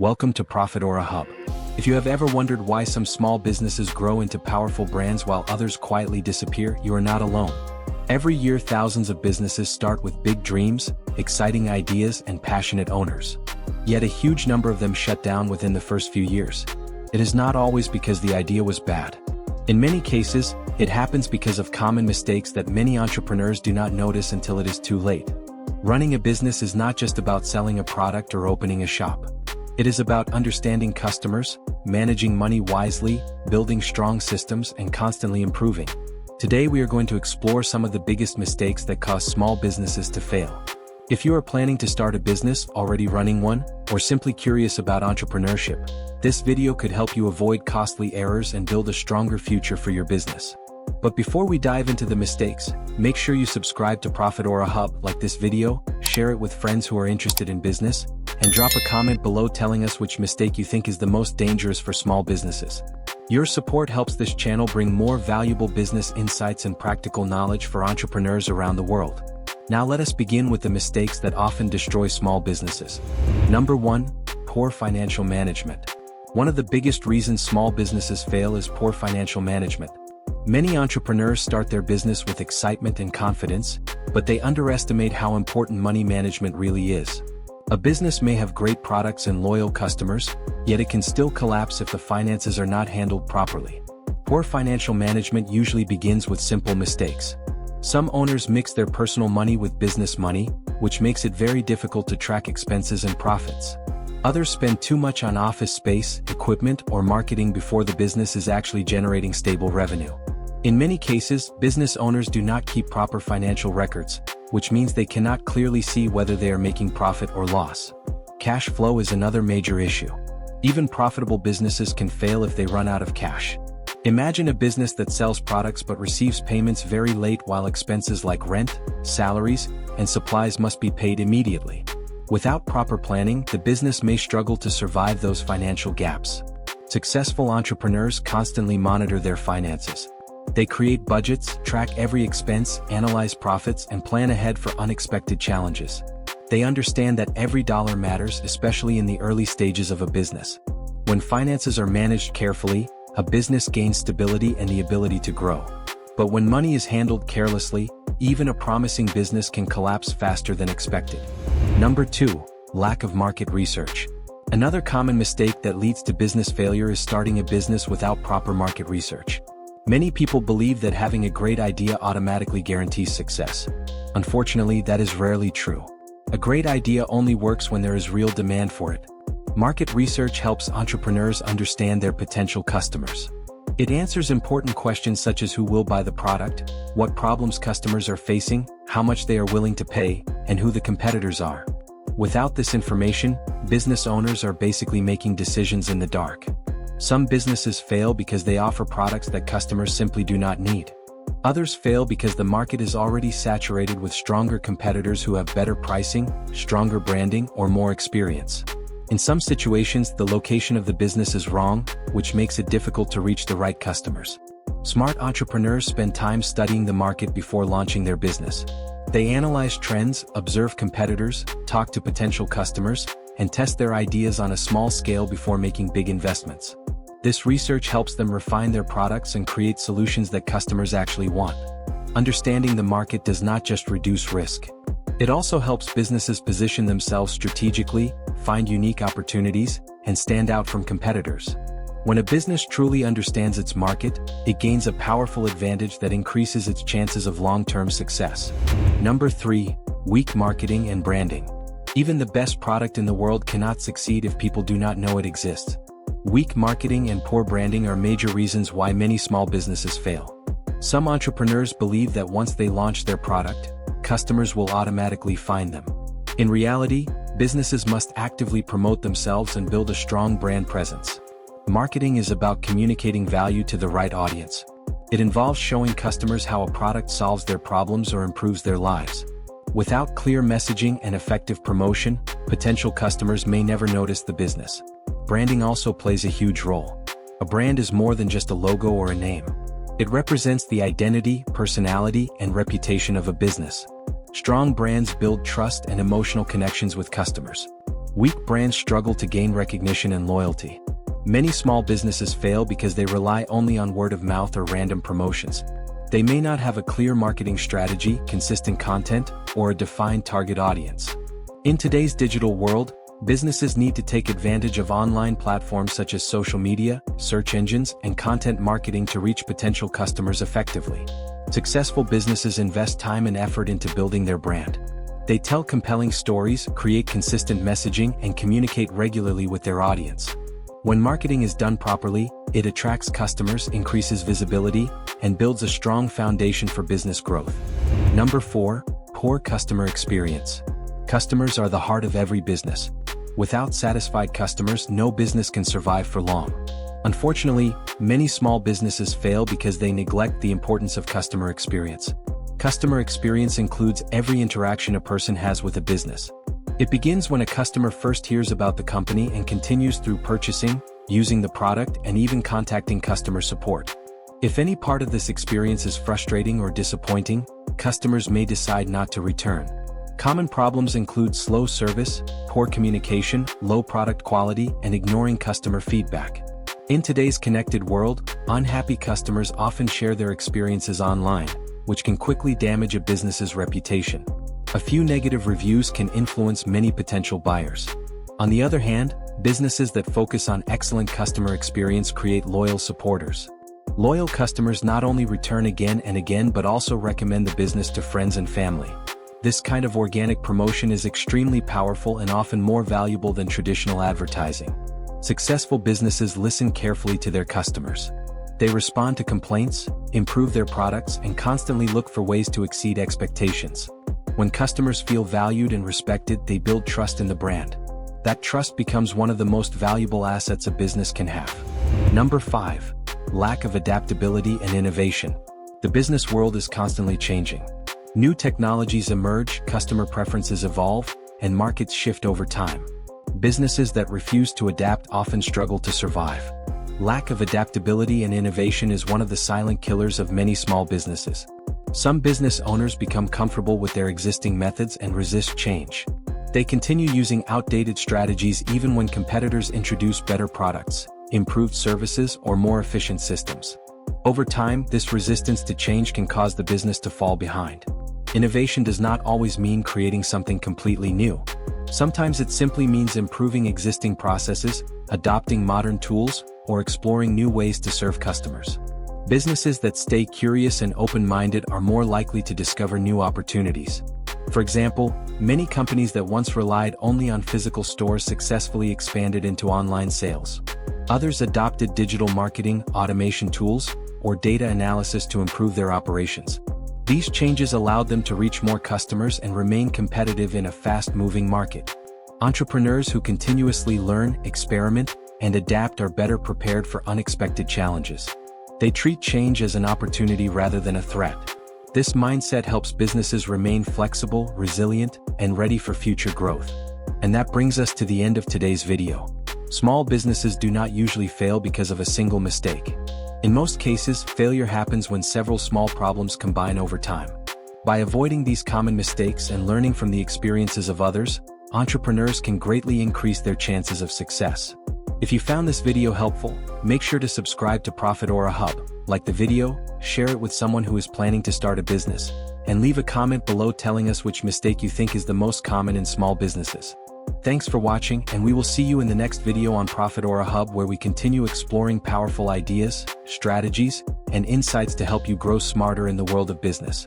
Welcome to Profitora Hub. If you have ever wondered why some small businesses grow into powerful brands while others quietly disappear, you are not alone. Every year, thousands of businesses start with big dreams, exciting ideas, and passionate owners. Yet a huge number of them shut down within the first few years. It is not always because the idea was bad. In many cases, it happens because of common mistakes that many entrepreneurs do not notice until it is too late. Running a business is not just about selling a product or opening a shop. It is about understanding customers, managing money wisely, building strong systems, and constantly improving. Today we are going to explore some of the biggest mistakes that cause small businesses to fail. If you are planning to start a business, already running one, or simply curious about entrepreneurship, this video could help you avoid costly errors and build a stronger future for your business. But before we dive into the mistakes, make sure you subscribe to Profitora Hub, like this video, share it with friends who are interested in business, and drop a comment below telling us which mistake you think is the most dangerous for small businesses. Your support helps this channel bring more valuable business insights and practical knowledge for entrepreneurs around the world. Now let us begin with the mistakes that often destroy small businesses. Number 1. Poor financial management. One of the biggest reasons small businesses fail is poor financial management. Many entrepreneurs start their business with excitement and confidence, but they underestimate how important money management really is. A business may have great products and loyal customers, yet it can still collapse if the finances are not handled properly. Poor financial management usually begins with simple mistakes. Some owners mix their personal money with business money, which makes it very difficult to track expenses and profits. Others spend too much on office space, equipment, or marketing before the business is actually generating stable revenue. In many cases, business owners do not keep proper financial records, which means they cannot clearly see whether they are making profit or loss. Cash flow is another major issue. Even profitable businesses can fail if they run out of cash. Imagine a business that sells products but receives payments very late while expenses like rent, salaries, and supplies must be paid immediately. Without proper planning, the business may struggle to survive those financial gaps. Successful entrepreneurs constantly monitor their finances. They create budgets, track every expense, analyze profits, and plan ahead for unexpected challenges. They understand that every dollar matters, especially in the early stages of a business. When finances are managed carefully, a business gains stability and the ability to grow. But when money is handled carelessly, even a promising business can collapse faster than expected. Number 2. Lack of market research. Another common mistake that leads to business failure is starting a business without proper market research. Many people believe that having a great idea automatically guarantees success. Unfortunately, that is rarely true. A great idea only works when there is real demand for it. Market research helps entrepreneurs understand their potential customers. It answers important questions such as who will buy the product, what problems customers are facing, how much they are willing to pay, and who the competitors are. Without this information, business owners are basically making decisions in the dark. Some businesses fail because they offer products that customers simply do not need. Others fail because the market is already saturated with stronger competitors who have better pricing, stronger branding, or more experience. In some situations, the location of the business is wrong, which makes it difficult to reach the right customers. Smart entrepreneurs spend time studying the market before launching their business. They analyze trends, observe competitors, talk to potential customers, and test their ideas on a small scale before making big investments. This research helps them refine their products and create solutions that customers actually want. Understanding the market does not just reduce risk. It also helps businesses position themselves strategically, find unique opportunities, and stand out from competitors. When a business truly understands its market, it gains a powerful advantage that increases its chances of long-term success. Number 3. Weak marketing and branding. Even the best product in the world cannot succeed if people do not know it exists. Weak marketing and poor branding are major reasons why many small businesses fail. Some entrepreneurs believe that once they launch their product, customers will automatically find them. In reality, businesses must actively promote themselves and build a strong brand presence. Marketing is about communicating value to the right audience. It involves showing customers how a product solves their problems or improves their lives. Without clear messaging and effective promotion, potential customers may never notice the business. Branding also plays a huge role. A brand is more than just a logo or a name. It represents the identity, personality, and reputation of a business. Strong brands build trust and emotional connections with customers. Weak brands struggle to gain recognition and loyalty. Many small businesses fail because they rely only on word of mouth or random promotions. They may not have a clear marketing strategy, consistent content, or a defined target audience. In today's digital world, businesses need to take advantage of online platforms such as social media, search engines, and content marketing to reach potential customers effectively. Successful businesses invest time and effort into building their brand. They tell compelling stories, create consistent messaging, and communicate regularly with their audience. When marketing is done properly, it attracts customers, increases visibility, and builds a strong foundation for business growth. Number 4, poor customer experience. Customers are the heart of every business. Without satisfied customers, no business can survive for long. Unfortunately, many small businesses fail because they neglect the importance of customer experience. Customer experience includes every interaction a person has with a business. It begins when a customer first hears about the company and continues through purchasing, using the product, and even contacting customer support. If any part of this experience is frustrating or disappointing, customers may decide not to return. Common problems include slow service, poor communication, low product quality, and ignoring customer feedback. In today's connected world, unhappy customers often share their experiences online, which can quickly damage a business's reputation. A few negative reviews can influence many potential buyers. On the other hand, businesses that focus on excellent customer experience create loyal supporters. Loyal customers not only return again and again but also recommend the business to friends and family. This kind of organic promotion is extremely powerful and often more valuable than traditional advertising. Successful businesses listen carefully to their customers. They respond to complaints, improve their products, and constantly look for ways to exceed expectations. When customers feel valued and respected, they build trust in the brand. That trust becomes one of the most valuable assets a business can have. Number 5. Lack of adaptability and innovation. The business world is constantly changing. New technologies emerge, customer preferences evolve, and markets shift over time. Businesses that refuse to adapt often struggle to survive. Lack of adaptability and innovation is one of the silent killers of many small businesses. Some business owners become comfortable with their existing methods and resist change. They continue using outdated strategies even when competitors introduce better products, improved services, or more efficient systems. Over time, this resistance to change can cause the business to fall behind. Innovation does not always mean creating something completely new. Sometimes it simply means improving existing processes, adopting modern tools, or exploring new ways to serve customers. Businesses that stay curious and open-minded are more likely to discover new opportunities. For example, many companies that once relied only on physical stores successfully expanded into online sales. Others adopted digital marketing, automation tools, or data analysis to improve their operations. These changes allowed them to reach more customers and remain competitive in a fast-moving market. Entrepreneurs who continuously learn, experiment, and adapt are better prepared for unexpected challenges. They treat change as an opportunity rather than a threat. This mindset helps businesses remain flexible, resilient, and ready for future growth. And that brings us to the end of today's video. Small businesses do not usually fail because of a single mistake. In most cases, failure happens when several small problems combine over time. By avoiding these common mistakes and learning from the experiences of others, entrepreneurs can greatly increase their chances of success. If you found this video helpful, make sure to subscribe to Profitora Hub, like the video, share it with someone who is planning to start a business, and leave a comment below telling us which mistake you think is the most common in small businesses. Thanks for watching, and we will see you in the next video on Profitora Hub, where we continue exploring powerful ideas, strategies, and insights to help you grow smarter in the world of business.